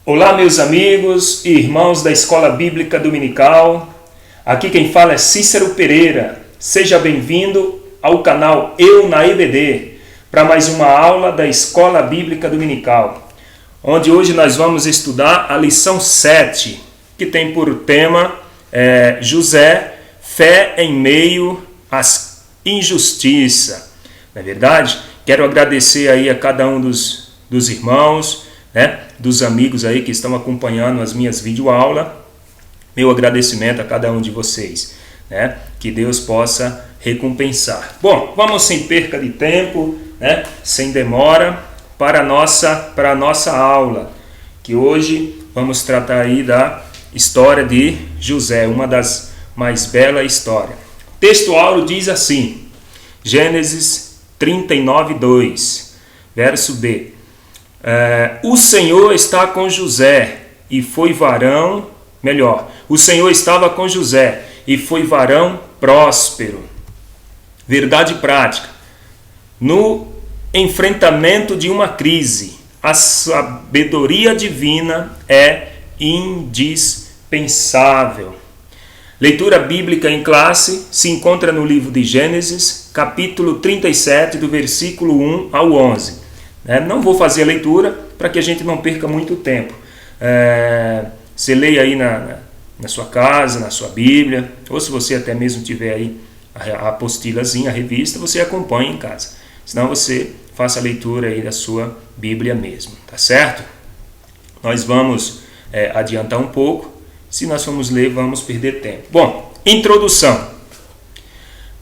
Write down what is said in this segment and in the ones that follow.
Olá, meus amigos e irmãos da Escola Bíblica Dominical. Aqui quem fala é Cícero Pereira. Seja bem-vindo ao canal Eu na EBD para mais uma aula da Escola Bíblica Dominical, onde hoje nós vamos estudar a lição 7, que tem por tema José, fé em meio às injustiças. Não é verdade? Quero agradecer aí a cada um dos irmãos, dos amigos aí que estão acompanhando as minhas videoaulas. Meu agradecimento a cada um de vocês, que Deus possa recompensar. Bom, vamos sem perca de tempo, sem demora, para a nossa aula, que hoje vamos tratar aí da história de José, uma das mais belas histórias. O texto áureo diz assim, Gênesis 39:2, verso B. O Senhor está com José e foi varão, o Senhor estava com José e foi varão próspero. Verdade prática. No enfrentamento de uma crise, a sabedoria divina é indispensável. Leitura bíblica em classe se encontra no livro de Gênesis, capítulo 37, do versículo 1 ao 11. Não vou fazer a leitura para que a gente não perca muito tempo. Você leia aí na sua casa, na sua Bíblia, ou se você até mesmo tiver aí a apostilazinha, a revista, você acompanha em casa. Senão você faça a leitura aí da sua Bíblia mesmo, tá certo? Nós vamos adiantar um pouco. Se nós formos ler, vamos perder tempo. Bom, introdução.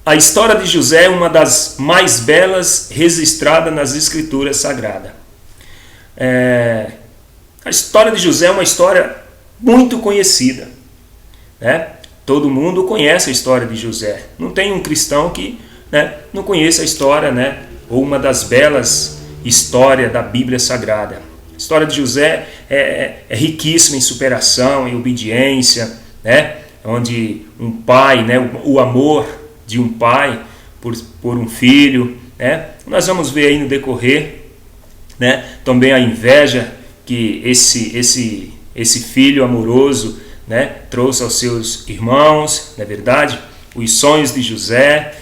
A história de José é uma das mais belas registradas nas Escrituras Sagradas. A história de José é uma história muito conhecida. Todo mundo conhece a história de José. Não tem um cristão que não conheça a história, ou uma das belas histórias da Bíblia Sagrada. A história de José é riquíssima em superação, em obediência, onde um pai, o amor de um pai por um filho, nós vamos ver aí no decorrer, também a inveja que esse filho amoroso, trouxe aos seus irmãos, não é verdade? Os sonhos de José,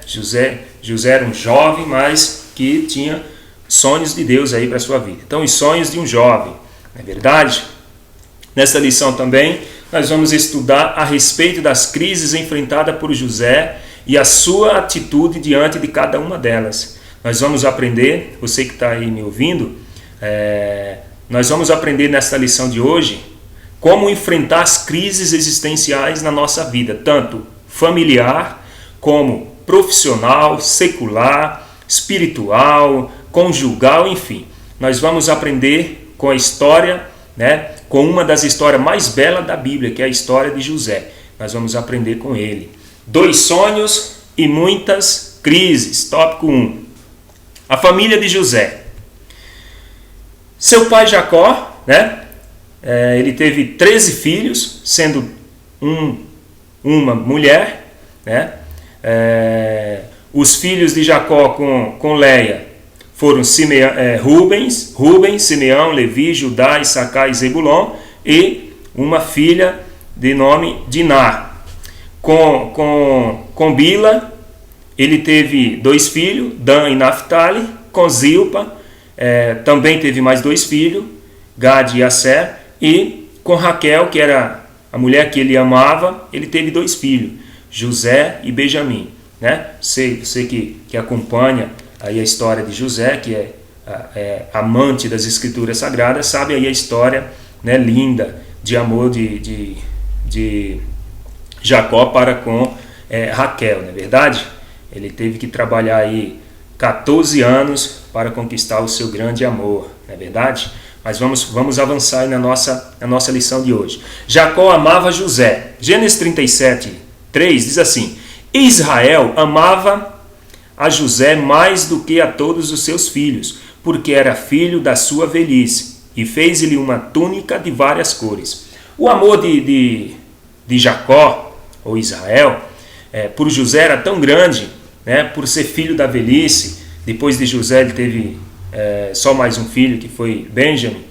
José era um jovem, mas que tinha sonhos de Deus aí para a sua vida. Então, os sonhos de um jovem, não é verdade? Nessa lição também, nós vamos estudar a respeito das crises enfrentadas por José e a sua atitude diante de cada uma delas. Nós vamos aprender, você que está aí me ouvindo, nós vamos aprender nesta lição de hoje como enfrentar as crises existenciais na nossa vida, tanto familiar como profissional, secular, espiritual, conjugal, enfim. Nós vamos aprender com a história, com uma das histórias mais belas da Bíblia, que é a história de José. Nós vamos aprender com ele. 2 sonhos e muitas crises. Tópico 1. A família de José. Seu pai Jacó, ele teve 13 filhos, sendo uma mulher, os filhos de Jacó com Leia foram Rubens, Simeão, Levi, Judá, Issacar e Zebulon, e uma filha de nome Diná. Com Bila, ele teve 2 filhos, Dan e Naphtali. Com Zilpa, também teve mais 2 filhos, Gad e Asser. E com Raquel, que era a mulher que ele amava, ele teve 2 filhos, José e Benjamim. Você que acompanha aí a história de José, que é amante das Escrituras Sagradas, sabe aí a história linda de amor de Jacó para com Raquel, não é verdade? Ele teve que trabalhar aí 14 anos para conquistar o seu grande amor, não é verdade? Mas vamos avançar aí na nossa lição de hoje. Jacó amava José. Gênesis 37:3 diz assim: Israel amava a José mais do que a todos os seus filhos, porque era filho da sua velhice, e fez-lhe uma túnica de várias cores. O amor de Jacó, ou Israel, por José era tão grande, por ser filho da velhice. Depois de José ele teve só mais um filho, que foi Benjamim,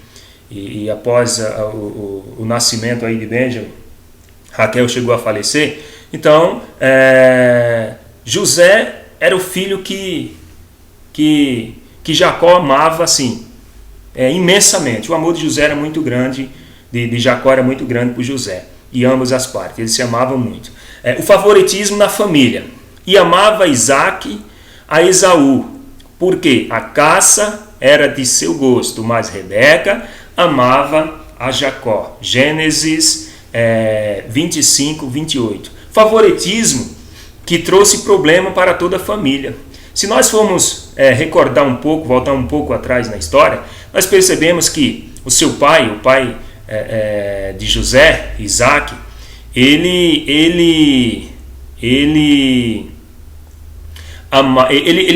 e após o nascimento aí de Benjamin, Raquel chegou a falecer. Então, José era o filho que Jacó amava assim, imensamente. O amor de José era muito grande, de Jacó era muito grande por José, e ambas as partes, eles se amavam muito. O favoritismo na família. E amava Isaac a Esaú, porque a caça era de seu gosto, mas Rebeca amava a Jacó. Gênesis 25, 28. Favoritismo que trouxe problema para toda a família. Se nós formos recordar um pouco, voltar um pouco atrás na história, nós percebemos que o seu pai, o pai de José, Isaac, ele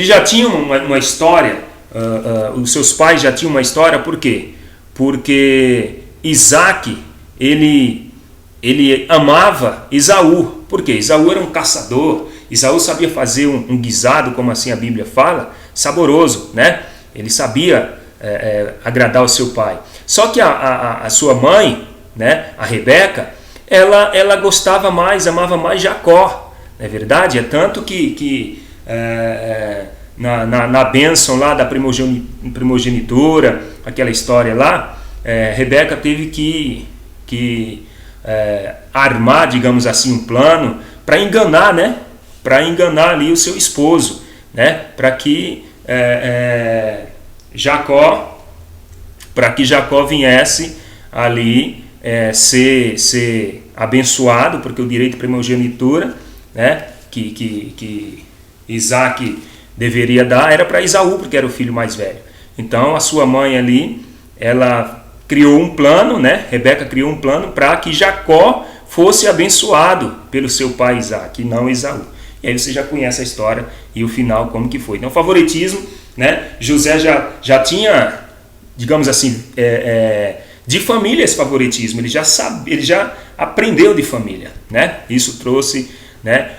já tinha uma história, os seus pais já tinham uma história. Por quê? Porque Isaac, ele amava Esaú. Por quê? Esaú era um caçador, Esaú sabia fazer um guisado, como assim a Bíblia fala, saboroso, né? Ele sabia agradar o seu pai. Só que a sua mãe, né, a Rebeca, ela gostava mais, amava mais Jacó, não é verdade? É tanto que na bênção lá da primogenitura, aquela história lá, Rebeca teve que armar, digamos assim, um plano para enganar, né? Para enganar ali o seu esposo, né? Para que Jacó viesse ali ser abençoado, porque o direito de primogenitura, né, que Isaac deveria dar era para Esaú, porque era o filho mais velho. Então a sua mãe ali, ela criou um plano, né? Rebeca criou um plano para que Jacó fosse abençoado pelo seu pai Isaac, e não Esaú. E aí você já conhece a história e o final como que foi. Então, favoritismo, né? José já tinha, digamos assim, de família esse favoritismo. Ele já aprendeu de família, né? Isso trouxe, né,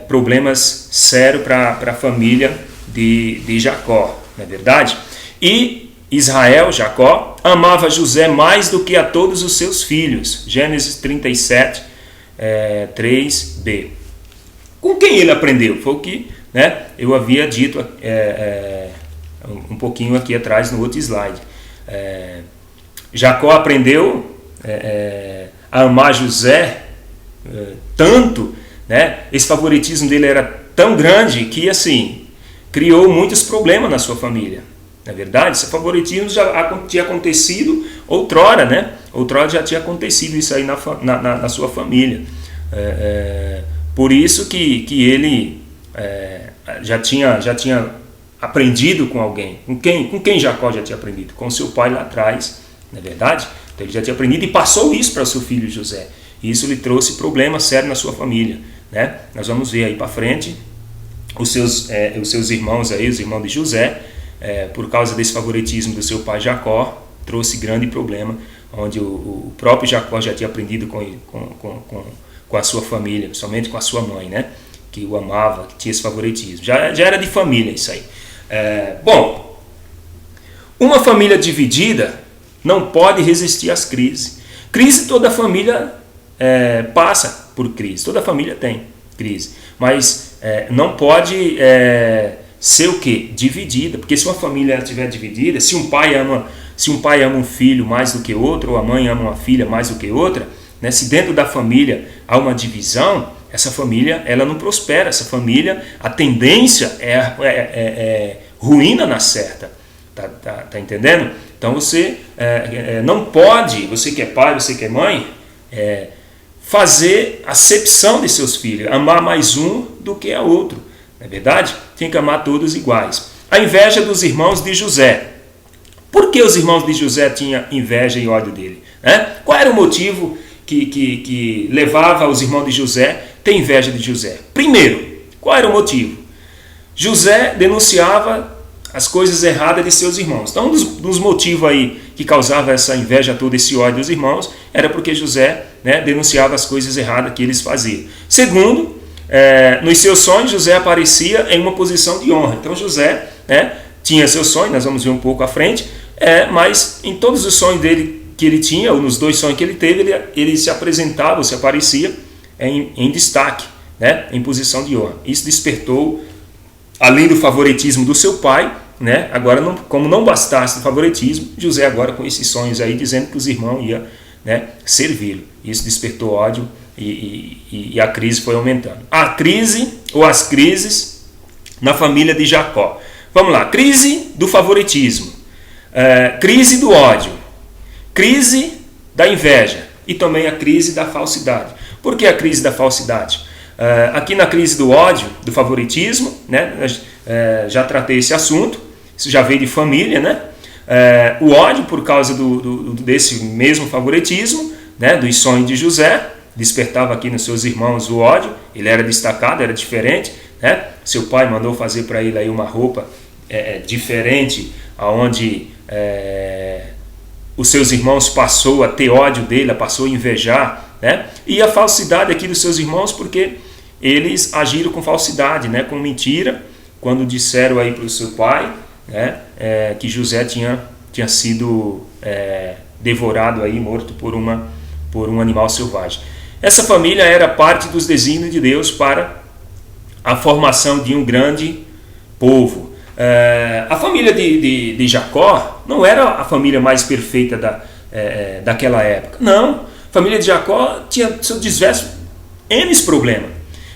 problemas sérios para a família de Jacó, não é verdade? E Israel, Jacó, amava José mais do que a todos os seus filhos. Gênesis 37, 3b. Com quem ele aprendeu? Foi o que, né, eu havia dito um pouquinho aqui atrás no outro slide. Jacó aprendeu a amar José tanto, né, esse favoritismo dele era tão grande que assim criou muitos problemas na sua família. Na verdade, esse favoritismo já tinha acontecido outrora, né? Outrora já tinha acontecido isso aí na sua família. Por isso que ele já tinha aprendido com alguém. Com quem Jacó já tinha aprendido? Com seu pai lá atrás, não é verdade? Então ele já tinha aprendido e passou isso para o seu filho José. E isso lhe trouxe problemas sérios na sua família, né? Nós vamos ver aí para frente os seus irmãos aí, os irmãos de José, por causa desse favoritismo do seu pai Jacó, trouxe grande problema, onde o próprio Jacó já tinha aprendido com a sua família, somente com a sua mãe, né? Que o amava, que tinha esse favoritismo. Já era de família isso aí. Bom, uma família dividida não pode resistir às crises. Crise toda família passa por crise, toda família tem crise, mas não pode ser o quê? Dividida, porque se uma família estiver dividida, se um pai ama um filho mais do que outro, ou a mãe ama uma filha mais do que outra, né? Se dentro da família há uma divisão, essa família ela não prospera, essa família, a tendência é ruína na certa, tá entendendo? Então você não pode, você que é pai, você que é mãe, fazer acepção de seus filhos, amar mais um do que a outro. Não é verdade? Tem que amar todos iguais. A inveja dos irmãos de José. Por que os irmãos de José tinham inveja e ódio dele? Qual era o motivo que levava os irmãos de José a ter inveja de José? Primeiro, qual era o motivo? José denunciava as coisas erradas de seus irmãos. Então, um dos motivos aí que causava essa inveja toda, esse ódio dos irmãos, era porque José, né, denunciava as coisas erradas que eles faziam. Segundo, nos seus sonhos, José aparecia em uma posição de honra. Então José, né, tinha seu sonho, nós vamos ver um pouco à frente, Mas em todos os sonhos dele que ele tinha, ou nos 2 sonhos que ele teve, ele se apresentava, se aparecia em destaque, né? Em posição de honra. Isso despertou, além do favoritismo do seu pai, né? Agora, como não bastasse o favoritismo, José agora com esses sonhos aí, dizendo que os irmãos iam, né, servi-lo. Isso despertou ódio e a crise foi aumentando. A crise, ou as crises, na família de Jacó. Vamos lá, crise do favoritismo, crise do ódio, crise da inveja e também a crise da falsidade. Por que a crise da falsidade? Aqui na crise do ódio, do favoritismo, né, já tratei esse assunto, isso já veio de família, né? O ódio por causa desse mesmo favoritismo, né, dos sonhos de José, despertava aqui nos seus irmãos o ódio, ele era destacado, era diferente, né? Seu pai mandou fazer para ele aí uma roupa diferente, onde os seus irmãos passou a ter ódio dele, passou a invejar, né? E a falsidade aqui dos seus irmãos, porque eles agiram com falsidade, né? Com mentira, quando disseram aí para o seu pai, né? Que José tinha sido devorado aí, morto por um animal selvagem. Essa família era parte dos desígnios de Deus para a formação de um grande povo. A família de Jacó não era a família mais perfeita daquela época. Não, a família de Jacó tinha seus diversos N problemas.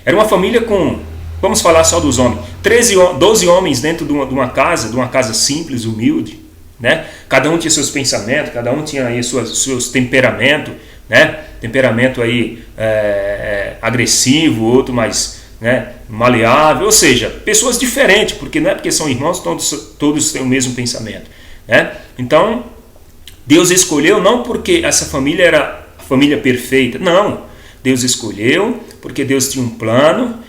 Era uma família com, vamos falar só dos homens, 12 homens dentro de uma casa simples, humilde, né? Cada um tinha seus pensamentos, cada um tinha aí seus temperamentos, né? Temperamento aí agressivo, outro mais, né, maleável, ou seja, pessoas diferentes, porque não é porque são irmãos todos têm o mesmo pensamento, né? Então Deus escolheu não porque essa família era a família perfeita, não, Deus escolheu porque Deus tinha um plano,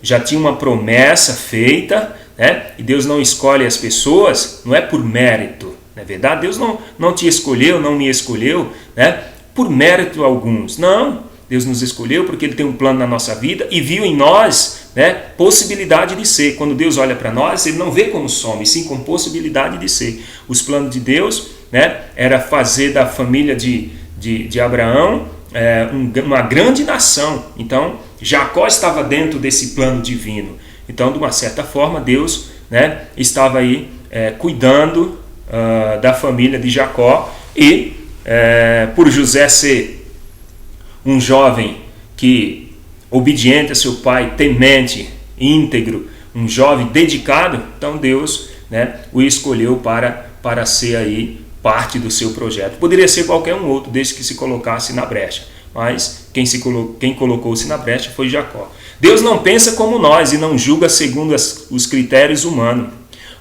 já tinha uma promessa feita, né? E Deus não escolhe as pessoas, não é por mérito, não é verdade? Deus não te escolheu, não me escolheu, né, por mérito alguns, não. Deus nos escolheu porque Ele tem um plano na nossa vida e viu em nós, né, possibilidade de ser. Quando Deus olha para nós, Ele não vê como somos, sim como possibilidade de ser. Os planos de Deus, né, era fazer da família de Abraão uma grande nação. Então, Jacó estava dentro desse plano divino. Então, de uma certa forma, Deus, né, estava aí cuidando da família de Jacó e por José ser um jovem obediente a seu pai, temente, íntegro, um jovem dedicado, então Deus, né, o escolheu para ser aí parte do seu projeto. Poderia ser qualquer um outro, desde que se colocasse na brecha, mas quem colocou-se na brecha foi Jacó. Deus não pensa como nós e não julga segundo os critérios humanos.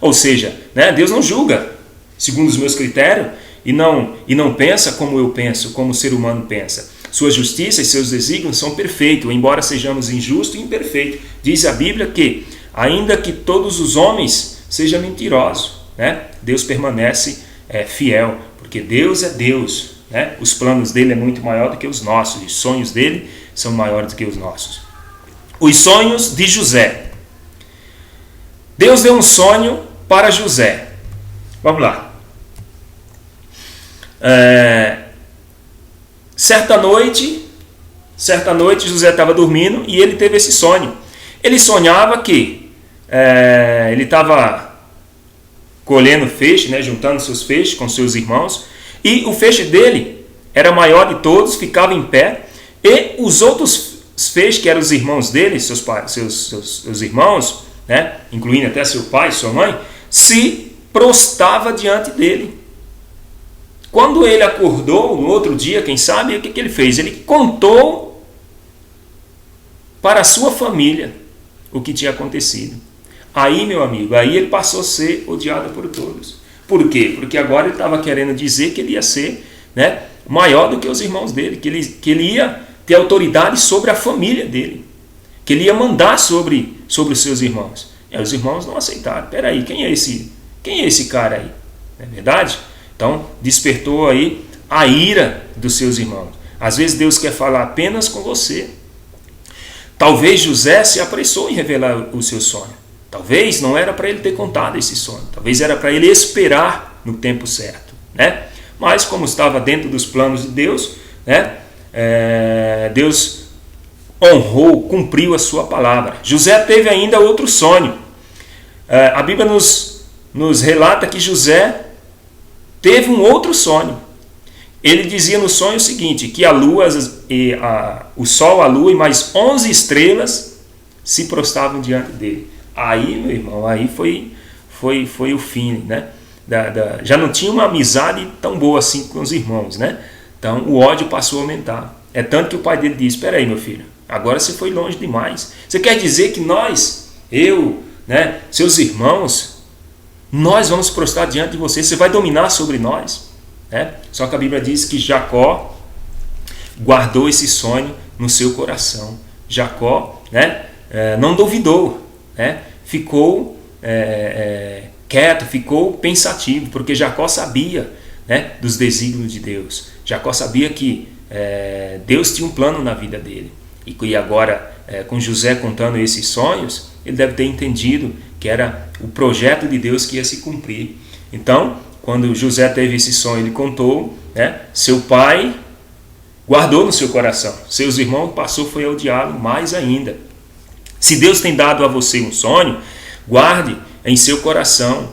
Ou seja, né, Deus não julga segundo os meus critérios e não pensa como eu penso, como o ser humano pensa. Sua justiça e seus desígnios são perfeitos, embora sejamos injustos e imperfeitos. Diz a Bíblia que, ainda que todos os homens sejam mentirosos, né, Deus permanece fiel, porque Deus é Deus, né? Os planos dele é muito maior do que os nossos, os sonhos dele são maiores do que os nossos. Os sonhos de José. Deus deu um sonho para José. Vamos lá. Certa noite José estava dormindo e ele teve esse sonho. Ele sonhava que ele estava colhendo feixe, né, juntando seus feixes com seus irmãos, e o feixe dele era maior de todos, ficava em pé, e os outros feixes, que eram os irmãos dele, seus irmãos, né, incluindo até seu pai, sua mãe, se prostrava diante dele. Quando ele acordou no outro dia, quem sabe, o que ele fez? Ele contou para a sua família o que tinha acontecido. Aí, meu amigo, aí ele passou a ser odiado por todos. Por quê? Porque agora ele estava querendo dizer que ele ia ser, né, maior do que os irmãos dele, que ele ia ter autoridade sobre a família dele, que ele ia mandar sobre os seus irmãos. E os irmãos não aceitaram. Peraí, quem é esse cara aí? Não é verdade? Então, despertou aí a ira dos seus irmãos. Às vezes Deus quer falar apenas com você. Talvez José se apressou em revelar o seu sonho. Talvez não era para ele ter contado esse sonho. Talvez era para ele esperar no tempo certo, né? Mas como estava dentro dos planos de Deus, né? Deus honrou, cumpriu a sua palavra. José teve ainda outro sonho. A Bíblia nos relata que José teve um outro sonho. Ele dizia no sonho o seguinte, que a lua, o sol, a lua e mais 11 estrelas se prostravam diante dele. Aí, meu irmão, aí foi o fim, né? Já não tinha uma amizade tão boa assim com os irmãos, né? Então o ódio passou a aumentar. É tanto que o pai dele disse, espera aí, meu filho, agora você foi longe demais. Você quer dizer que né, seus irmãos, nós vamos prostrar diante de você, você vai dominar sobre nós, né? Só que a Bíblia diz que Jacó guardou esse sonho no seu coração. Jacó, né, não duvidou, né? Ficou quieto, ficou pensativo, porque Jacó sabia, né, dos desígnios de Deus. Jacó sabia que Deus tinha um plano na vida dele. E agora, com José contando esses sonhos, ele deve ter entendido que era o projeto de Deus que ia se cumprir. Então, quando José teve esse sonho, ele contou, né, seu pai guardou no seu coração. Seus irmãos foi a odiá-lo mais ainda. Se Deus tem dado a você um sonho, guarde em seu coração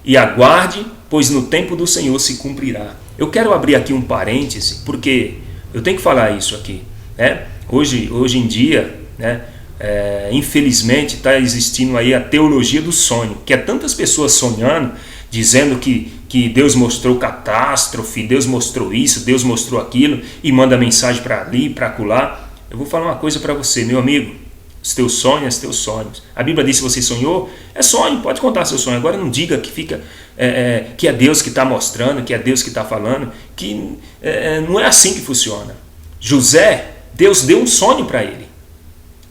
e aguarde, pois no tempo do Senhor se cumprirá. Eu quero abrir aqui um parêntese, porque eu tenho que falar isso aqui, né? Hoje em dia, né, infelizmente está existindo aí a teologia do sonho, que é tantas pessoas sonhando, dizendo que Deus mostrou catástrofe, Deus mostrou isso, Deus mostrou aquilo, e manda mensagem para ali, para acolá. Eu vou falar uma coisa para você, meu amigo, os teus sonhos, os teus sonhos. A Bíblia diz que você sonhou, é sonho, pode contar seu sonho. Agora não diga que que é Deus que está mostrando, que é Deus que está falando, que não é assim que funciona. José, Deus deu um sonho para ele.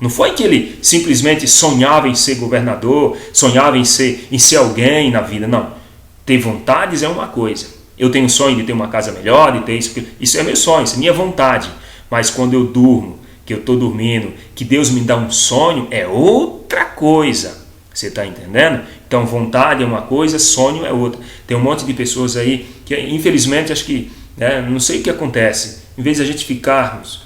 Não foi que ele simplesmente sonhava em ser governador, sonhava em ser alguém na vida, não. Ter vontades é uma coisa. Eu tenho um sonho de ter uma casa melhor, de ter isso é meu sonho, isso é minha vontade. Mas quando eu durmo, que eu estou dormindo, que Deus me dá um sonho, é outra coisa. Você está entendendo? Então vontade é uma coisa, sonho é outra. Tem um monte de pessoas aí que infelizmente acho que, não sei o que acontece. Em vez de a gente ficarmos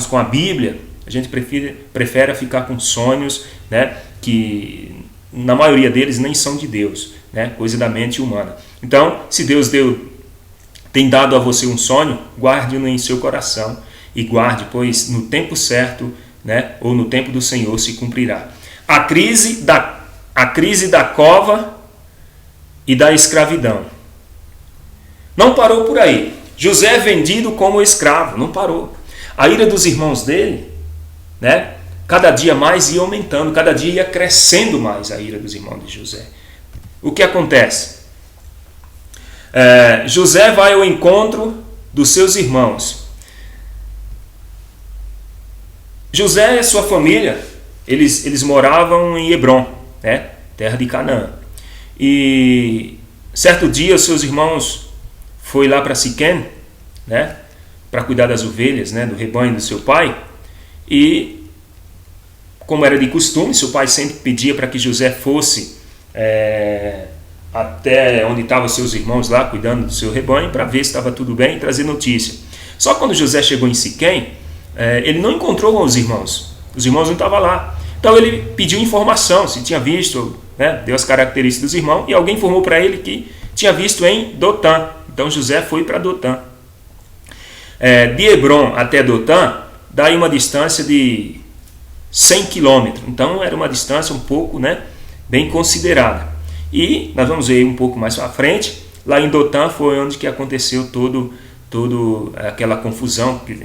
com a Bíblia, a gente prefere ficar com sonhos, né, que na maioria deles nem são de Deus, né, coisa da mente humana. Então, se Deus tem dado a você um sonho, guarde-o em seu coração e guarde, pois no tempo certo, né, ou no tempo do Senhor se cumprirá. A crise da cova e da escravidão não parou por aí. José é vendido como escravo, não parou. A ira dos irmãos dele, né, cada dia mais ia aumentando, cada dia ia crescendo mais a ira dos irmãos de José. O que acontece? José vai ao encontro dos seus irmãos. José e sua família, eles moravam em Hebrom, né, terra de Canaã. E certo dia os seus irmãos foram lá para Siquém, né, para cuidar das ovelhas, né, do rebanho do seu pai. E como era de costume, seu pai sempre pedia para que José fosse até onde estavam seus irmãos lá, cuidando do seu rebanho, para ver se estava tudo bem e trazer notícia. Só que quando José chegou em Siquém, ele não encontrou os irmãos não estavam lá. Então ele pediu informação, se tinha visto, né, deu as características dos irmãos, e alguém informou para ele que tinha visto em Dotã. Então José foi para Dotã. De Hebrom até Dotã, dá aí uma distância de 100 quilômetros. Então era uma distância um pouco, né, bem considerada. E nós vamos ver um pouco mais para frente, lá em Dotã foi onde que aconteceu toda aquela confusão, que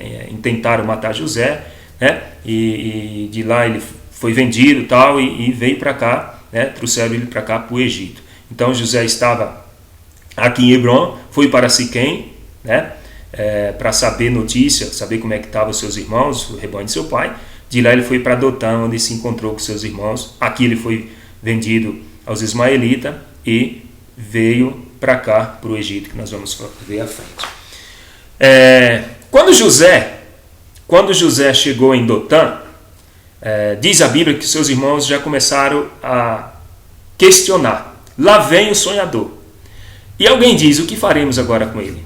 tentaram matar José, né, e de lá ele foi vendido tal, e veio para cá, né, trouxeram ele para cá, para o Egito. Então José estava aqui em Hebrom, foi para Siquém, né, para saber notícia, saber como é que estavam os seus irmãos, o rebanho de seu pai. De lá ele foi para Dotã, onde se encontrou com seus irmãos. Aqui ele foi vendido aos ismaelitas e veio para cá, para o Egito, que nós vamos ver à frente. Quando José chegou em Dotã, diz a Bíblia que seus irmãos já começaram a questionar. Lá vem o sonhador. E alguém diz, o que faremos agora com ele?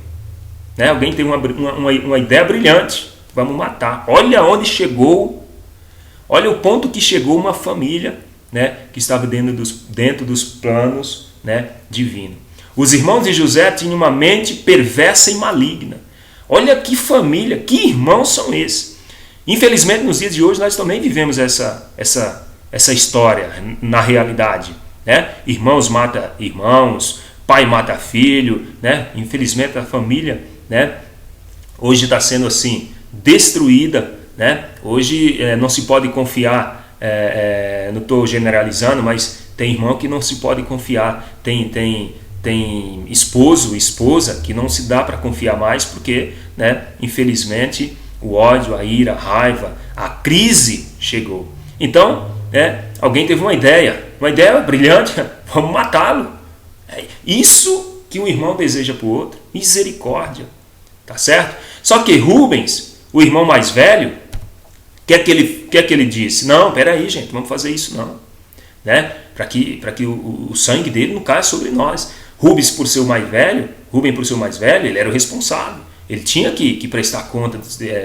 Né? Alguém tem uma ideia brilhante, vamos matar. Olha onde chegou, olha o ponto que chegou uma família, né, que estava dentro dos planos, né, divinos. Os irmãos de José tinham uma mente perversa e maligna. Olha que família, que irmãos são esses. Infelizmente, nos dias de hoje, nós também vivemos essa história na realidade. Né? Irmãos matam irmãos, pai mata filho. Né? Infelizmente, a família, né, hoje está sendo assim, destruída. Né? Hoje não se pode confiar, não estou generalizando, mas tem irmão que não se pode confiar. Tem esposo, esposa que não se dá para confiar mais porque, né, infelizmente, o ódio, a ira, a raiva, a crise chegou. Então, alguém teve uma ideia brilhante, vamos matá-lo. É isso que um irmão deseja para o outro, misericórdia, tá certo? Só que Rubens, o irmão mais velho, o que é que ele disse? Não, peraí, gente, vamos fazer isso não, né? Para que o sangue dele não caia sobre nós. Rubens, por ser o mais velho, ele era o responsável. Ele tinha que prestar conta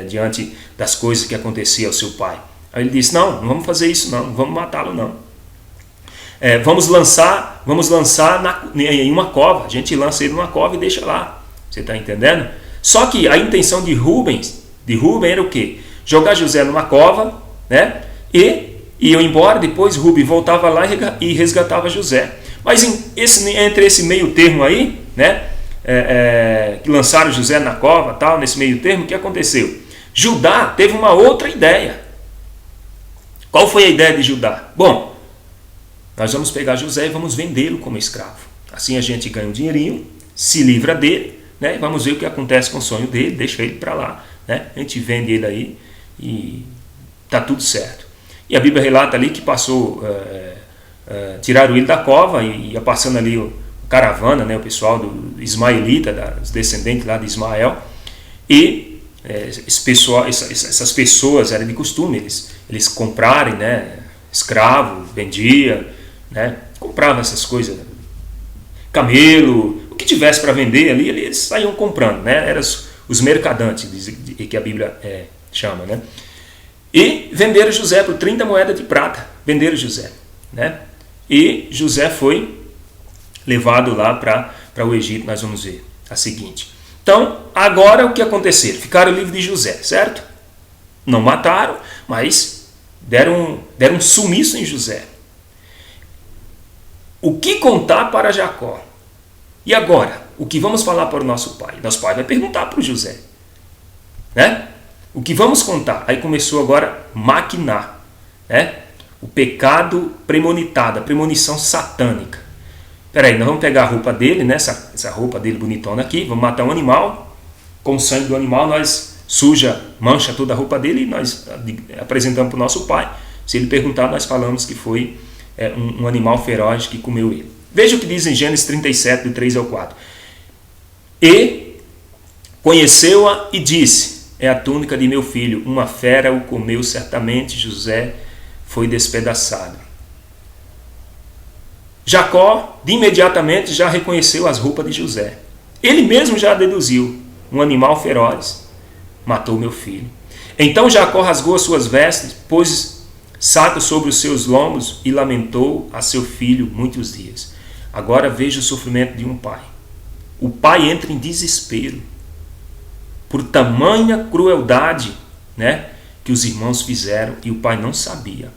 diante das coisas que aconteciam ao seu pai. Aí ele disse, não vamos fazer isso não vamos matá-lo não. Vamos lançar em uma cova. A gente lança ele numa cova e deixa lá. Você está entendendo? Só que a intenção de Rubem era o quê? Jogar José numa cova, né? E iam embora. Depois Rubem voltava lá e resgatava José. Mas entre esse meio termo aí, né? Que lançaram José na cova, tal, nesse meio termo, o que aconteceu? Judá teve uma outra ideia. Qual foi a ideia de Judá? Bom, nós vamos pegar José e vamos vendê-lo como escravo. Assim a gente ganha um dinheirinho, se livra dele, né? E vamos ver o que acontece com o sonho dele, deixa ele para lá, né? A gente vende ele aí e tá tudo certo. E a Bíblia relata ali que passou, tiraram ele da cova e ia passando ali o caravana, né, o pessoal do ismaelita, dos descendentes lá de Ismael, e essas pessoas eram de costume, eles comprarem, né, escravo, vendia, né, compravam essas coisas, camelo, o que tivesse para vender ali, eles saíam comprando, né, eram os mercadantes, que a Bíblia chama, né, e venderam José por 30 moedas de prata, venderam José, né, e José foi levado lá para o Egito. Nós vamos ver a seguinte. Então, agora o que aconteceu? Ficaram livres de José, certo? Não mataram, mas deram um sumiço em José. O que contar para Jacó? E agora? O que vamos falar para o nosso pai? Nosso pai vai perguntar para o José, né? O que vamos contar? Aí começou agora a maquinar, né? O pecado premonitado, a premonição satânica. Peraí, nós vamos pegar a roupa dele, né? essa roupa dele bonitona aqui, vamos matar um animal, com o sangue do animal nós mancha toda a roupa dele e nós apresentamos para o nosso pai. Se ele perguntar, nós falamos que foi um animal feroz que comeu ele. Veja o que diz em Gênesis 37, do 3 ao 4. E conheceu-a e disse, é a túnica de meu filho, uma fera o comeu certamente, José foi despedaçado. Jacó, de imediatamente, já reconheceu as roupas de José. Ele mesmo já deduziu, um animal feroz matou meu filho. Então Jacó rasgou as suas vestes, pôs saco sobre os seus lombos e lamentou a seu filho muitos dias. Agora veja o sofrimento de um pai. O pai entra em desespero por tamanha crueldade, né, que os irmãos fizeram e o pai não sabia.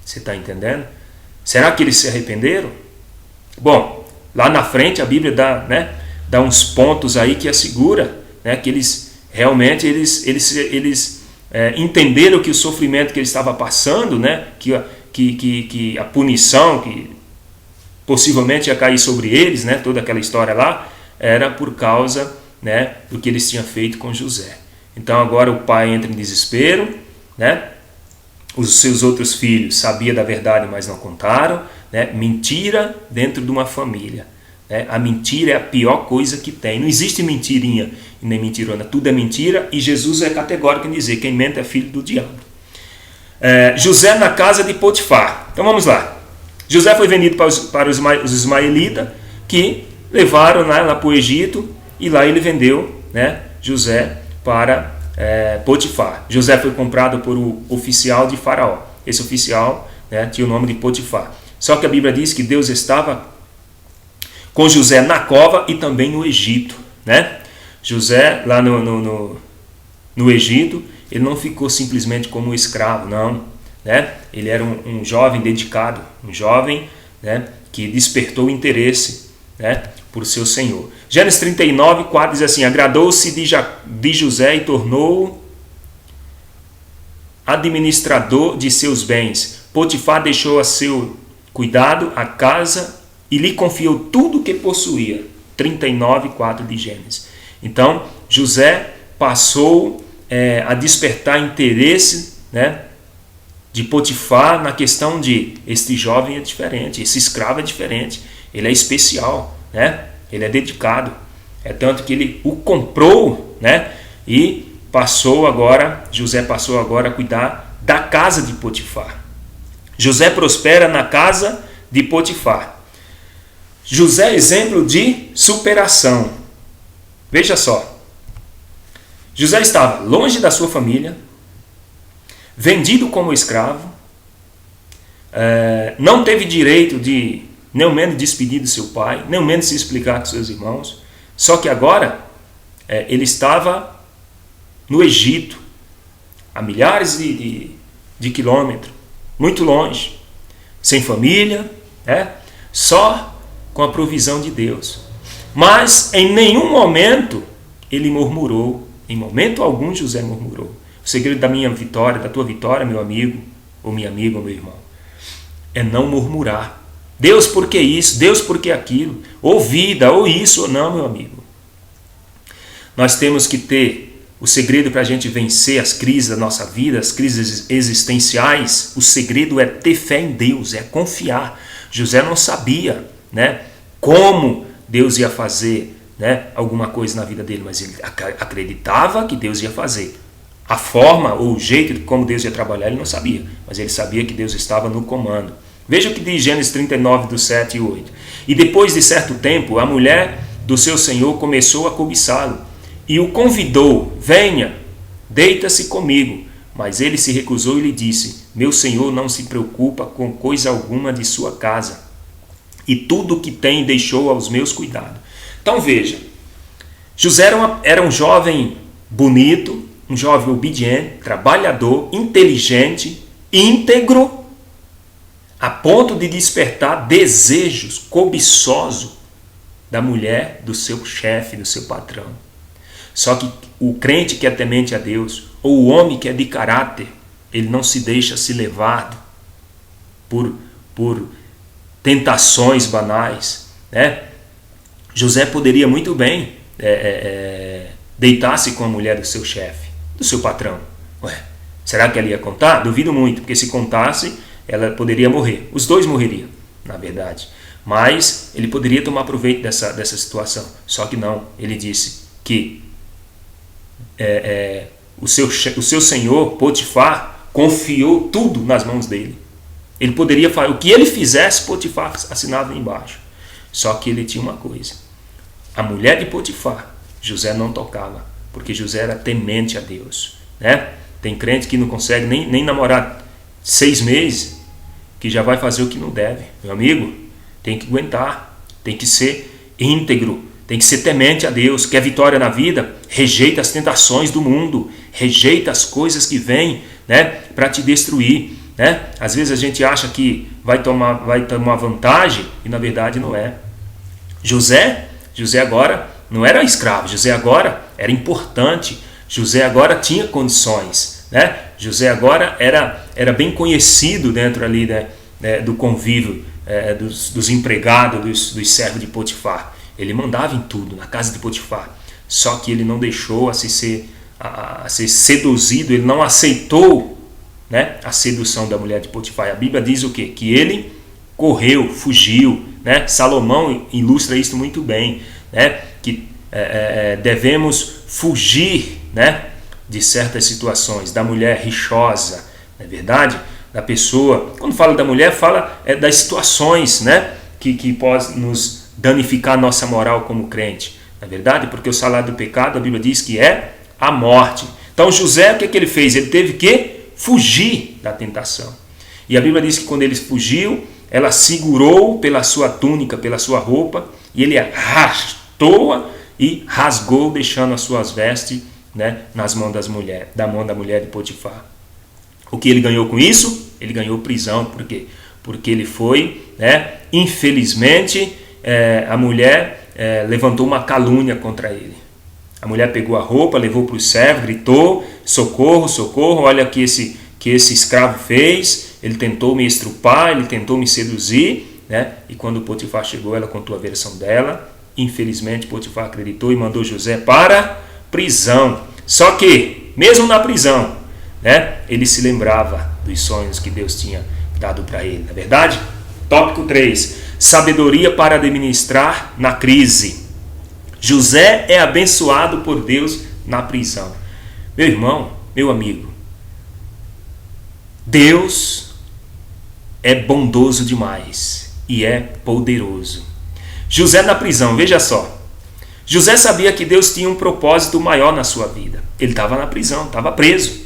Você está entendendo? Será que eles se arrependeram? Bom, lá na frente a Bíblia dá uns pontos aí que assegura, né, que eles realmente entenderam que o sofrimento que ele estava passando, né, que a punição que possivelmente ia cair sobre eles, né, toda aquela história lá, era por causa, né, do que eles tinham feito com José. Então agora o pai entra em desespero, né? Os seus outros filhos sabiam da verdade, mas não contaram, né? Mentira dentro de uma família, né? A mentira é a pior coisa que tem. Não existe mentirinha e nem mentirona, tudo é mentira, e Jesus é categórico em dizer, quem mente é filho do diabo. José na casa de Potifar. Então vamos lá. José foi vendido para os ismaelitas, que levaram lá para o Egito e lá ele vendeu, né, José para Potifar. José foi comprado por o oficial de Faraó. Esse oficial, né, tinha o nome de Potifar. Só que a Bíblia diz que Deus estava com José na cova e também no Egito, né? José lá no Egito, ele não ficou simplesmente como um escravo, não, né? Ele era um jovem dedicado, um jovem, né, que despertou o interesse, né, por seu Senhor. Gênesis 39, 4 diz assim: agradou-se de José e tornou-o administrador de seus bens. Potifar deixou a seu cuidado a casa e lhe confiou tudo o que possuía. 39, 4 de Gênesis. Então, José passou a despertar interesse, né, de Potifar na questão de este jovem é diferente, esse escravo é diferente, ele é especial, né? Ele é dedicado. É tanto que ele o comprou, né? E José passou agora a cuidar da casa de Potifar. José prospera na casa de Potifar. José é exemplo de superação. Veja só. José estava longe da sua família, vendido como escravo, não teve direito de nem ao menos despedir do seu pai, nem ao menos se explicar com seus irmãos. Só que agora ele estava no Egito, a milhares de quilômetros, muito longe, sem família, né? Só com a provisão de Deus. Mas em nenhum momento ele murmurou, em momento algum José murmurou. O segredo da minha vitória, da tua vitória, meu amigo, ou minha amiga, ou meu irmão, é não murmurar. Deus, por que isso? Deus, por que aquilo? Ou vida, ou isso, ou não, meu amigo. Nós temos que ter o segredo para a gente vencer as crises da nossa vida, as crises existenciais. O segredo é ter fé em Deus, é confiar. José não sabia, né, como Deus ia fazer, né, alguma coisa na vida dele, mas ele acreditava que Deus ia fazer. A forma ou o jeito de como Deus ia trabalhar ele não sabia, mas ele sabia que Deus estava no comando. Veja o que diz Gênesis 39, do 7 e 8. E depois de certo tempo, a mulher do seu senhor começou a cobiçá-lo e o convidou: venha, deita-se comigo. Mas ele se recusou e lhe disse: meu senhor não se preocupa com coisa alguma de sua casa, e tudo o que tem deixou aos meus cuidados. Então veja, José era um jovem bonito, um jovem obediente, trabalhador, inteligente, íntegro, a ponto de despertar desejos cobiçosos da mulher, do seu chefe, do seu patrão. Só que o crente que é temente a Deus, ou o homem que é de caráter, ele não se deixa se levar por tentações banais, né? José poderia muito bem deitar-se com a mulher do seu chefe, do seu patrão. Será que ela ia contar? Duvido muito, porque se contasse, ela poderia morrer. Os dois morreriam, na verdade. Mas ele poderia tomar proveito dessa situação. Só que não. Ele disse que o seu senhor, Potifar, confiou tudo nas mãos dele. Ele poderia fazer o que ele fizesse, Potifar assinava embaixo. Só que ele tinha uma coisa: a mulher de Potifar, José não tocava, porque José era temente a Deus, né? Tem crente que não consegue nem namorar 6 meses, que já vai fazer o que não deve. Meu amigo, tem que aguentar, tem que ser íntegro, tem que ser temente a Deus. Quer vitória na vida? Rejeita as tentações do mundo, rejeita as coisas que vêm, né, para te destruir, né? Às vezes a gente acha que vai tomar vantagem e na verdade não é. José agora não era escravo, José agora era importante, José agora tinha condições, né? José agora era bem conhecido dentro ali, né, do convívio, dos empregados, dos servos de Potifar. Ele mandava em tudo, na casa de Potifar. Só que ele não deixou a ser seduzido, ele não aceitou, né, a sedução da mulher de Potifar. A Bíblia diz o quê? Que ele correu, fugiu, né? Salomão ilustra isso muito bem, né? Que devemos fugir, né, de certas situações, da mulher rixosa, não é verdade? Da pessoa, quando fala da mulher, fala das situações, né, que pode nos danificar nossa moral como crente. Na verdade, porque o salário do pecado, a Bíblia diz que é a morte. Então José, o que ele fez? Ele teve que fugir da tentação. E a Bíblia diz que quando ele fugiu, ela segurou pela sua túnica, pela sua roupa, e ele arrastou-a e rasgou, deixando as suas vestes, né, nas mãos da mão da mulher de Potifar. O que ele ganhou com isso? Ele ganhou prisão. Por quê? Porque ele foi, né, infelizmente, a mulher levantou uma calúnia contra ele. A mulher pegou a roupa, levou para o servo, gritou: socorro, socorro, olha o que esse escravo fez, ele tentou me estrupar, ele tentou me seduzir, né? E quando Potifar chegou, ela contou a versão dela. Infelizmente, Potifar acreditou e mandou José para prisão. Só que, mesmo na prisão, né, ele se lembrava dos sonhos que Deus tinha dado para ele, não é verdade? Tópico 3. Sabedoria para administrar na crise. José é abençoado por Deus na prisão. Meu irmão, meu amigo, Deus é bondoso demais e é poderoso. José na prisão, veja só. José sabia que Deus tinha um propósito maior na sua vida. Ele estava na prisão, estava preso.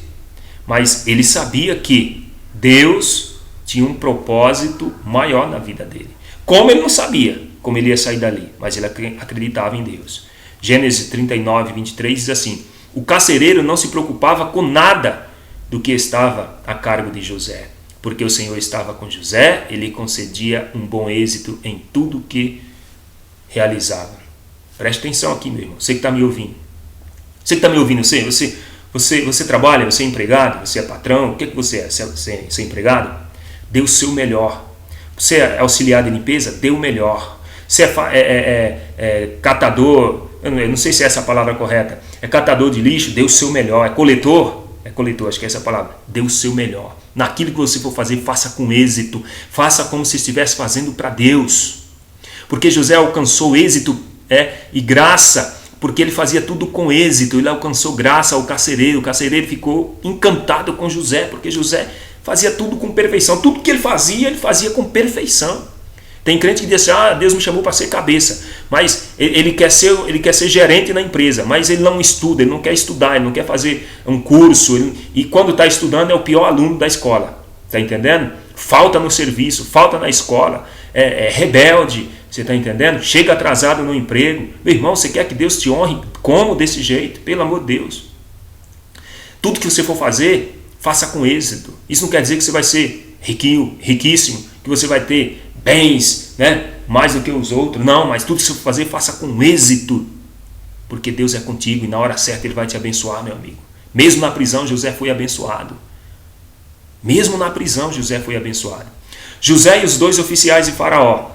Mas ele sabia que Deus tinha um propósito maior na vida dele. Como ele não sabia como ele ia sair dali, mas ele acreditava em Deus. Gênesis 39, 23 diz assim: o carcereiro não se preocupava com nada do que estava a cargo de José, porque o Senhor estava com José, ele concedia um bom êxito em tudo que realizava. Preste atenção aqui, meu irmão, você que está me ouvindo. Você que está me ouvindo, você trabalha, você é empregado, você é patrão, o que você é? Você é empregado? Dê o seu melhor. Você é auxiliar de limpeza? Dê o melhor. Você é catador, eu não sei se é essa a palavra correta, é catador de lixo? Dê o seu melhor. É coletor, acho que é essa a palavra. Dê o seu melhor. Naquilo que você for fazer, faça com êxito. Faça como se estivesse fazendo para Deus. Porque José alcançou êxito e graça, porque ele fazia tudo com êxito. Ele alcançou graça ao carcereiro. O carcereiro ficou encantado com José, porque José fazia tudo com perfeição. Tudo que ele fazia com perfeição. Tem crente que diz assim: Deus me chamou para ser cabeça, mas ele quer ser gerente na empresa, mas ele não estuda, ele não quer estudar, ele não quer fazer um curso, e quando está estudando é o pior aluno da escola. Está entendendo? Falta no serviço, falta na escola, é rebelde, você está entendendo? Chega atrasado no emprego. Meu irmão, você quer que Deus te honre como desse jeito? Pelo amor de Deus. Tudo que você for fazer, faça com êxito. Isso não quer dizer que você vai ser riquíssimo, que você vai ter bens, né, mais do que os outros. Não, mas tudo que você for fazer, faça com êxito. Porque Deus é contigo e na hora certa Ele vai te abençoar, meu amigo. Mesmo na prisão, José foi abençoado. Mesmo na prisão, José foi abençoado. José e os 2 oficiais de Faraó.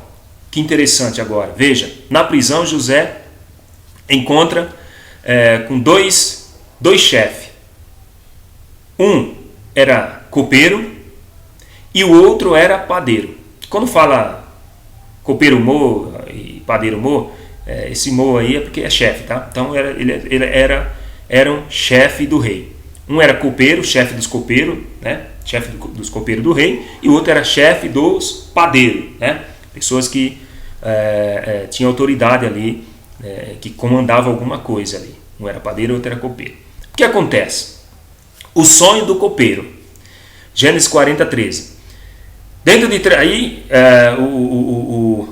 Que interessante agora. Veja, na prisão, José encontra com dois chefes. Um era copeiro e o outro era padeiro. Quando fala copeiro mo e padeiro mo, esse mo aí é porque é chefe, tá? Então ele era um chefe do rei. Um era copeiro, chefe dos copeiros, né? Chefe dos copeiros do rei, e o outro era chefe dos padeiros, né? Pessoas que tinham autoridade ali, que comandavam alguma coisa ali. Um era padeiro, o outro era copeiro. O que acontece? O sonho do copeiro. Gênesis 40, 13. Dentro de aí, o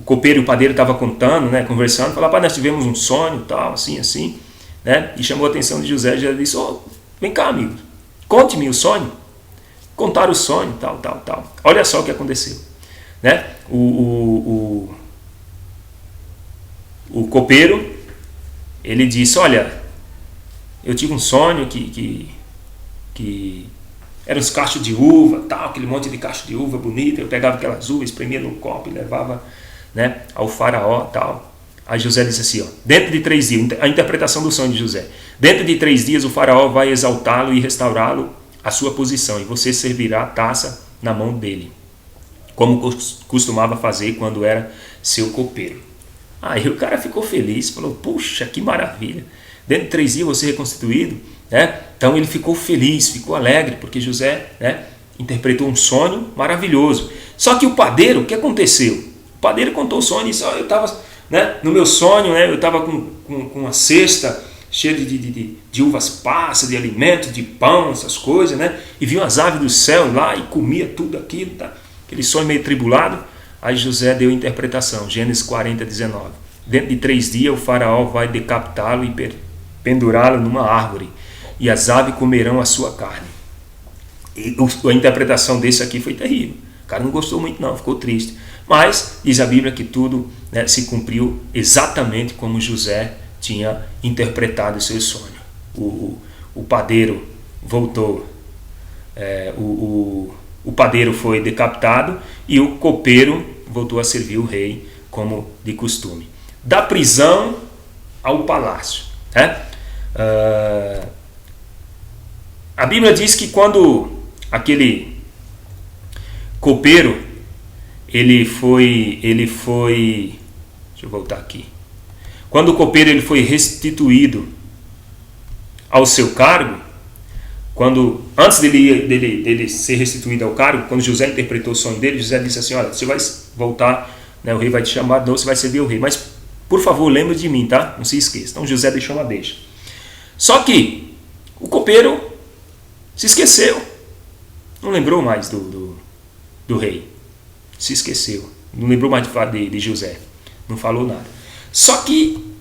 copeiro e o padeiro estavam contando, né, conversando, falaram: nós tivemos um sonho, tal, assim, né? E chamou a atenção de José. José disse: vem cá, amigo, conte-me o sonho. Contaram o sonho, tal. Olha só o que aconteceu, né? O copeiro, ele disse: olha, eu tive um sonho que eram os cachos de uva, tal, aquele monte de cacho de uva bonita. Eu pegava aquelas uvas, espremia num copo e levava, né, ao faraó, tal. Aí José disse assim: dentro de 3 dias, a interpretação do sonho de José: dentro de 3 dias o faraó vai exaltá-lo e restaurá-lo à sua posição, e você servirá a taça na mão dele, como costumava fazer quando era seu copeiro. Aí o cara ficou feliz, falou: puxa, que maravilha, dentro de 3 dias você reconstituído, né? Então ele ficou feliz, ficou alegre, porque José, né, interpretou um sonho maravilhoso. Só que o padeiro, o que aconteceu? O padeiro contou o sonho e disse, eu estava, né, no meu sonho, né, eu estava com uma cesta cheia de uvas passas, de alimento, de pão, essas coisas, né, e vi umas aves do céu lá e comia tudo aquilo, tá? Aquele sonho meio tribulado. Aí José deu a interpretação, Gênesis 40, 19. Dentro de 3 dias o faraó vai decapitá-lo e pendurá-lo numa árvore, e as aves comerão a sua carne. E a interpretação desse aqui foi terrível. O cara não gostou muito não, ficou triste. Mas diz a Bíblia que tudo, né, se cumpriu exatamente como José tinha interpretado o seu sonho. O padeiro voltou, o padeiro foi decapitado e o copeiro voltou a servir o rei como de costume. Da prisão ao palácio, né? A Bíblia diz que quando aquele copeiro ele foi, deixa eu voltar aqui. Quando o copeiro ele foi restituído ao seu cargo, antes dele ser restituído ao cargo, quando José interpretou o sonho dele, José disse assim, olha, você vai voltar, né, o rei vai te chamar de novo, você vai servir o rei, mas por favor, lembre de mim, tá? Não se esqueça. Então José deixou uma deixa. Só que o copeiro se esqueceu, não lembrou mais do rei, se esqueceu, não lembrou mais de José, não falou nada. Só que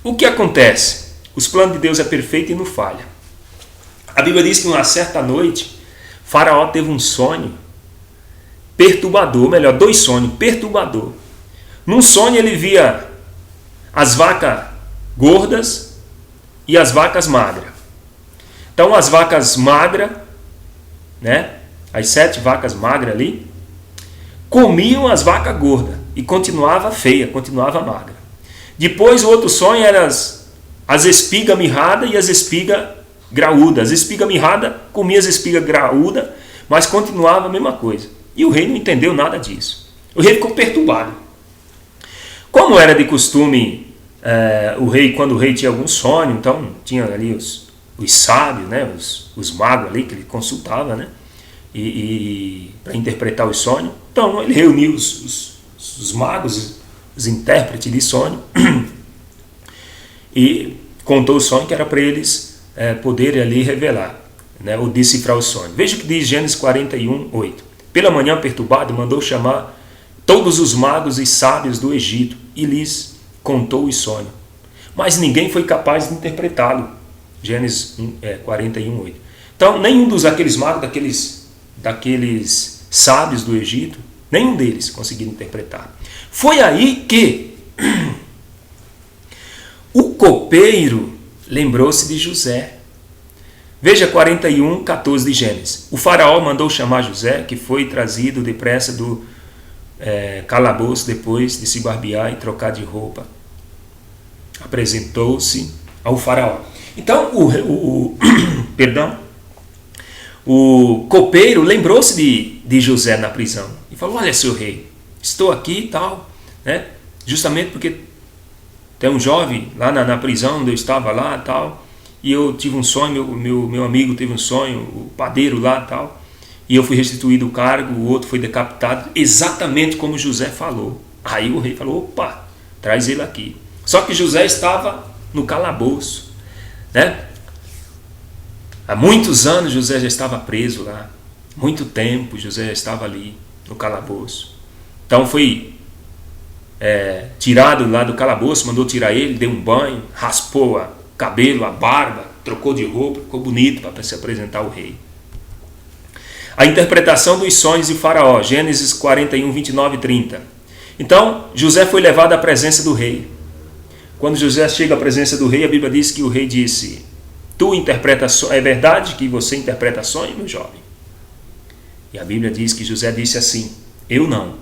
o que acontece? Os planos de Deus é perfeito e não falha. A Bíblia diz que uma certa noite, Faraó teve um sonho perturbador, melhor, 2 sonhos perturbador. Num sonho ele via as vacas gordas e as vacas magras. Então as vacas magras, né, as 7 vacas magras ali, comiam as vacas gordas e continuava feia, continuava magra. Depois o outro sonho era as espigas mirradas e as espigas graúdas. As espigas mirradas comia as espigas graúdas, mas continuava a mesma coisa. E o rei não entendeu nada disso. O rei ficou perturbado. Como era de costume, quando o rei tinha algum sonho, então tinha ali os sábios, né, os magos ali que ele consultava, né, e para interpretar os sonhos. Então ele reuniu os magos, os intérpretes de sonho, e contou o sonho que era para eles poderem ali revelar, né, ou decifrar o sonho. Veja o que diz Gênesis 41, 8. Pela manhã perturbado, mandou chamar todos os magos e sábios do Egito e lhes contou o sonho. Mas ninguém foi capaz de interpretá-lo. Gênesis 41, 8. Então, nenhum daqueles magos, daqueles sábios do Egito, nenhum deles conseguiu interpretar. Foi aí que o copeiro lembrou-se de José. Veja 41, 14 de Gênesis. O faraó mandou chamar José, que foi trazido depressa do calabouço depois de se barbear e trocar de roupa. Apresentou-se ao faraó. Então, o copeiro lembrou-se de José na prisão e falou, olha, seu rei, estou aqui e tal, né? Justamente porque tem um jovem lá na prisão onde eu estava lá e tal, e eu tive um sonho, meu amigo teve um sonho, o padeiro lá e tal, e eu fui restituído o cargo, o outro foi decapitado, exatamente como José falou. Aí o rei falou, opa, traz ele aqui. Só que José estava no calabouço, né? Há muitos anos José já estava preso lá, muito tempo José já estava ali no calabouço. Então foi tirado lá do calabouço, mandou tirar ele, deu um banho, raspou o cabelo, a barba, trocou de roupa, ficou bonito para se apresentar ao rei. A interpretação dos sonhos de Faraó, Gênesis 41, 29 e 30. Então José foi levado à presença do rei. Quando José chega à presença do rei, a Bíblia diz que o rei disse, tu interpreta sonho, é verdade que você interpreta sonho, meu jovem? E a Bíblia diz que José disse assim, eu não,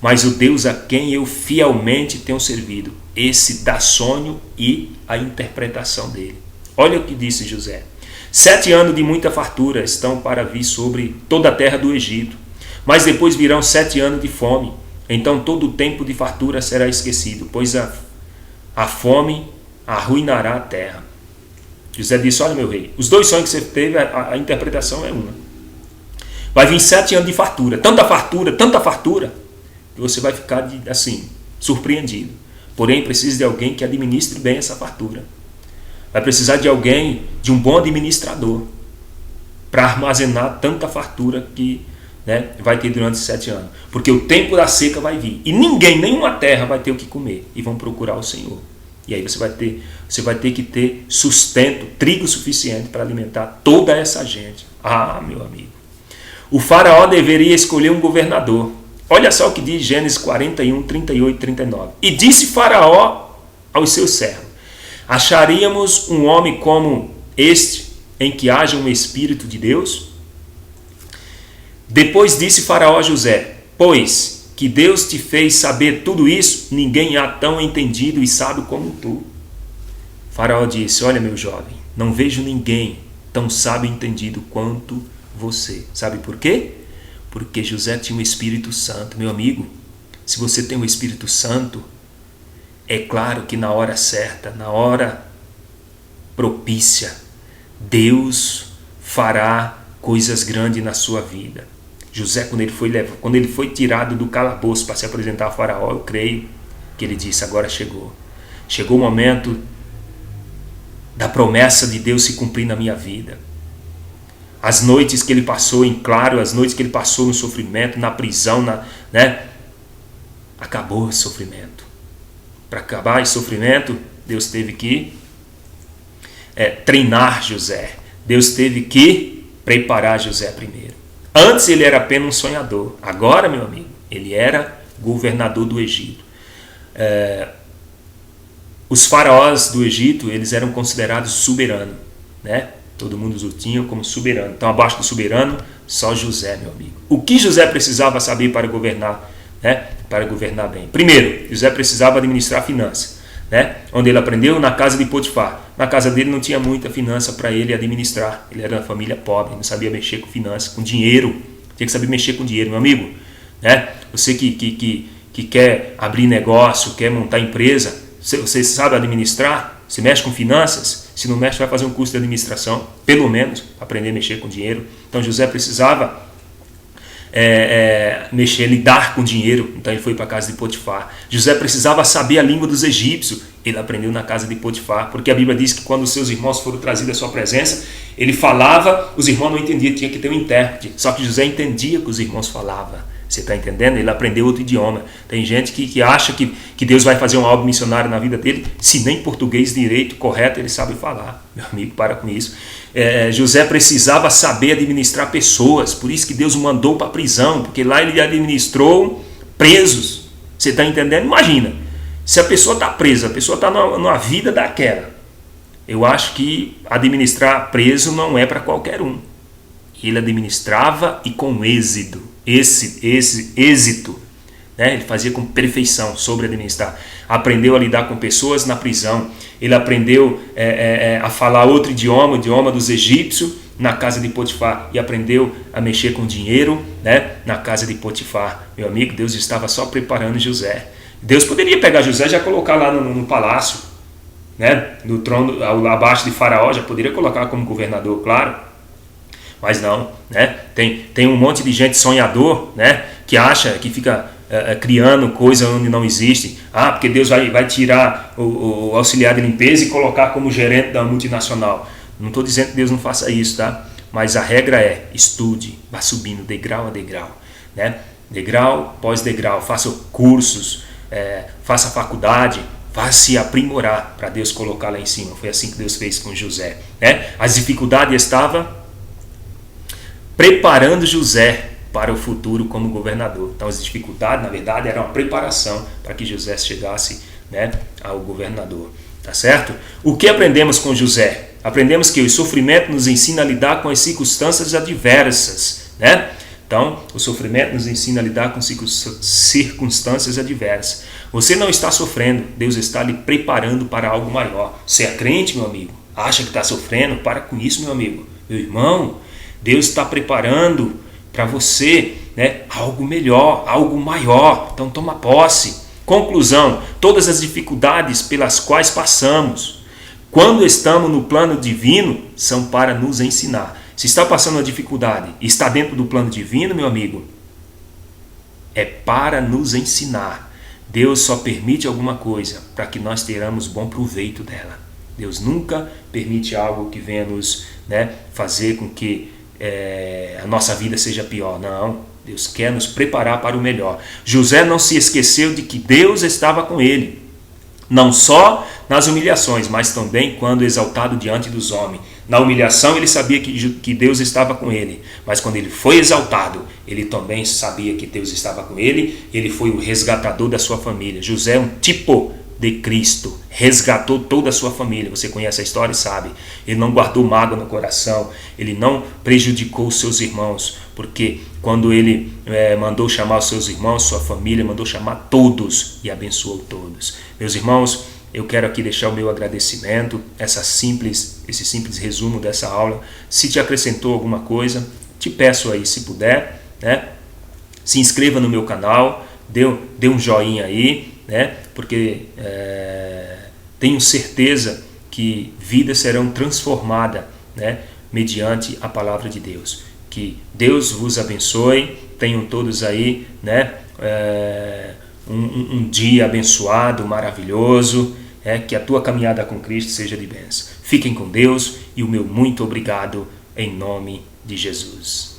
mas o Deus a quem eu fielmente tenho servido, esse dá sonho e a interpretação dele. Olha o que disse José. 7 anos de muita fartura estão para vir sobre toda a terra do Egito, mas depois virão 7 anos de fome, então todo o tempo de fartura será esquecido, pois a fome arruinará a terra. José disse, olha meu rei, os 2 sonhos que você teve, a interpretação é uma. Vai vir 7 anos de fartura, tanta fartura, que você vai ficar assim, surpreendido. Porém, precisa de alguém que administre bem essa fartura. Vai precisar de alguém, de um bom administrador, para armazenar tanta fartura que, né, vai ter durante 7 anos. Porque o tempo da seca vai vir. E ninguém, nenhuma terra vai ter o que comer. E vão procurar o Senhor. E aí você vai ter que ter sustento, trigo suficiente para alimentar toda essa gente. Ah, meu amigo. O faraó deveria escolher um governador. Olha só o que diz Gênesis 41, 38 e 39. E disse Faraó aos seus servos: acharíamos um homem como este, em que haja um Espírito de Deus? Depois disse Faraó a José: pois que Deus te fez saber tudo isso, ninguém há tão entendido e sábio como tu. Faraó disse: olha, meu jovem, não vejo ninguém tão sábio e entendido quanto você. Sabe por quê? Porque José tinha o Espírito Santo. Meu amigo, se você tem o Espírito Santo, é claro que na hora certa, na hora propícia, Deus fará coisas grandes na sua vida. José, quando ele foi tirado do calabouço para se apresentar a Faraó, eu creio que ele disse: agora chegou. Chegou o momento da promessa de Deus se cumprir na minha vida. As noites que ele passou em claro, as noites que ele passou no sofrimento, na prisão, né? Acabou esse sofrimento. Para acabar esse sofrimento, Deus teve que treinar José. Deus teve que preparar José primeiro. Antes ele era apenas um sonhador. Agora, meu amigo, ele era governador do Egito. Os faraós do Egito, eles eram considerados soberanos, né? Todo mundo os tinha como soberano. Então, abaixo do soberano, só José, meu amigo. O que José precisava saber para governar, né? Para governar bem? Primeiro, José precisava administrar finanças, né? Onde ele aprendeu na casa de Potifar. Na casa dele não tinha muita finança para ele administrar. Ele era uma família pobre, não sabia mexer com finanças, com dinheiro. Tinha que saber mexer com dinheiro, meu amigo, né? Você que quer abrir negócio, quer montar empresa, você sabe administrar? Você mexe com finanças? Se não mexe, vai fazer um curso de administração, pelo menos, para aprender a mexer com dinheiro. Então José precisava lidar com dinheiro. Então ele foi para a casa de Potifar. José precisava saber a língua dos egípcios. Ele aprendeu na casa de Potifar, porque a Bíblia diz que quando os seus irmãos foram trazidos à sua presença, ele falava, os irmãos não entendiam, tinha que ter um intérprete. Só que José entendia o que os irmãos falavam. Você está entendendo? Ele aprendeu outro idioma. Tem gente que acha que Deus vai fazer um algo missionário na vida dele, se nem português direito, correto, ele sabe falar. Meu amigo, para com isso. José precisava saber administrar pessoas, por isso que Deus o mandou para a prisão, porque lá ele administrou presos. Você está entendendo? Imagina, se a pessoa está presa, a pessoa está numa vida daquela. Eu acho que administrar preso não é para qualquer um. Ele administrava e com êxito. Esse êxito, né? Ele fazia com perfeição sobre administrar. Aprendeu a lidar com pessoas na prisão. Ele aprendeu a falar outro idioma, o idioma dos egípcios, na casa de Potifar. E aprendeu a mexer com dinheiro, né? Na casa de Potifar. Meu amigo, Deus estava só preparando José. Deus poderia pegar José e já colocar lá no palácio, né? No trono, abaixo de Faraó, já poderia colocar como governador, claro. Mas não, né? Tem um monte de gente sonhador, né? Que acha, que fica criando coisa onde não existe. Porque Deus vai tirar o auxiliar de limpeza e colocar como gerente da multinacional. Não estou dizendo que Deus não faça isso, tá? Mas a regra é: estude, vá subindo degrau a degrau, né? Degrau após degrau, faça cursos, faça faculdade, vá se aprimorar para Deus colocar lá em cima. Foi assim que Deus fez com José, né? As dificuldades estavam preparando José para o futuro como governador. Então as dificuldades, na verdade, eram uma preparação para que José chegasse, né, ao governador. Tá certo? O que aprendemos com José? Aprendemos que o sofrimento nos ensina a lidar com as circunstâncias adversas, né? Então, o sofrimento nos ensina a lidar com circunstâncias adversas. Você não está sofrendo, Deus está lhe preparando para algo maior. Você é crente, meu amigo? Acha que está sofrendo? Para com isso, meu amigo. Meu irmão, Deus está preparando para você, né, algo melhor, algo maior. Então toma posse. Conclusão: todas as dificuldades pelas quais passamos, quando estamos no plano divino, são para nos ensinar. Se está passando uma dificuldade e está dentro do plano divino, meu amigo, é para nos ensinar. Deus só permite alguma coisa para que nós tenhamos bom proveito dela. Deus nunca permite algo que venha nos, fazer com que a nossa vida seja pior. Não, Deus quer nos preparar para o melhor. José não se esqueceu de que Deus estava com ele, não só nas humilhações, mas também quando exaltado diante dos homens. Na humilhação ele sabia que Deus estava com ele, mas quando ele foi exaltado, ele também sabia que Deus estava com ele. Ele foi o resgatador da sua família. José é um tipo de Cristo, resgatou toda a sua família. Você conhece a história e sabe. Ele não guardou mágoa no coração, ele não prejudicou os seus irmãos, porque quando ele mandou chamar os seus irmãos, sua família, mandou chamar todos e abençoou todos. Meus irmãos, eu quero aqui deixar o meu agradecimento, esse simples resumo dessa aula. Se te acrescentou alguma coisa, te peço aí, se puder, se inscreva no meu canal, dê um joinha aí, porque tenho certeza que vidas serão transformadas, mediante a palavra de Deus. Que Deus vos abençoe, tenham todos aí um dia abençoado, maravilhoso, que a tua caminhada com Cristo seja de bênção. Fiquem com Deus e o meu muito obrigado em nome de Jesus.